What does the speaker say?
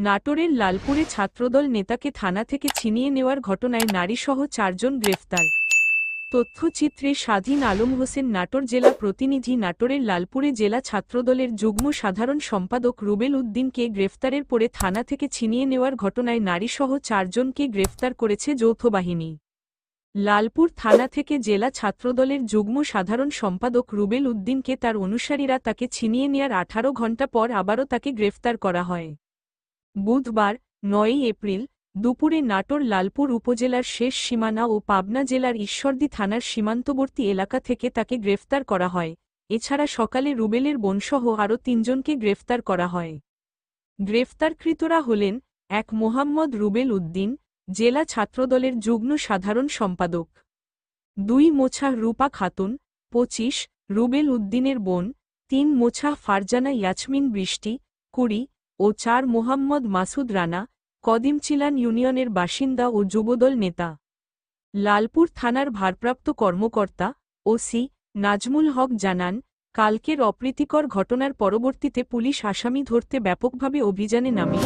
নাটোরের লালপুরে ছাত্রদল নেতাকে থানা থেকে ছিনিয়ে নেওয়ার ঘটনায় নারীসহ 4 জন গ্রেফতার। তথ্যচিত্রে স্বাধীন আলম হোসেন। নাটোর জেলা প্রতিনিধি। নাটোরের লালপুরে জেলা ছাত্রদলের যুগ্ম সাধারণ সম্পাদক রুবেল উদ্দিনকে গ্রেফতারের পরে থানা থেকে ছিনিয়ে নেওয়ার ঘটনায় নারীসহ 4 জনকে গ্রেফতার করেছে যৌথ বাহিনী। লালপুর থানা থেকে জেলা ছাত্রদলের যুগ্ম সাধারণ সম্পাদক রুবেল উদ্দিনকে তার অনুসারীরা তাকে ছিনিয়ে নেয়ার 18 ঘণ্টা পর আবারও তাকে গ্রেফতার করা হয়। বুধবার 9 এপ্রিল দুপুরে নাটোর লালপুর উপজেলার শেষ সীমানা ও পাবনা জেলার ঈশ্বরদী থানার সীমান্তবর্তী এলাকা থেকে তাকে গ্রেফতার করা হয়। এছাড়া সকালে রুবেলের বোনসহ আরও 3 জনকে গ্রেফতার করা হয়। গ্রেফতারকৃতরা হলেন 1 মোহাম্মদ রুবেল উদ্দিন, জেলা ছাত্রদলের যুগ্ম সাধারণ সম্পাদক; 2 মোছাহ রূপা খাতুন, 25, রুবেল উদ্দিনের বোন; 3 মোছাহ ফারজানা ইয়াসমিন বৃষ্টি, 20 ও 4 মোহাম্মদ মাসুদ রানা, কদিমচিলান ইউনিয়নের বাসিন্দা ও যুবদল নেতা। লালপুর থানার ভারপ্রাপ্ত কর্মকর্তা ওসি নাজমুল হক জানান, কালকের অপ্রীতিকর ঘটনার পরবর্তীতে পুলিশ আসামি ধরতে ব্যাপকভাবে অভিযানে নামে।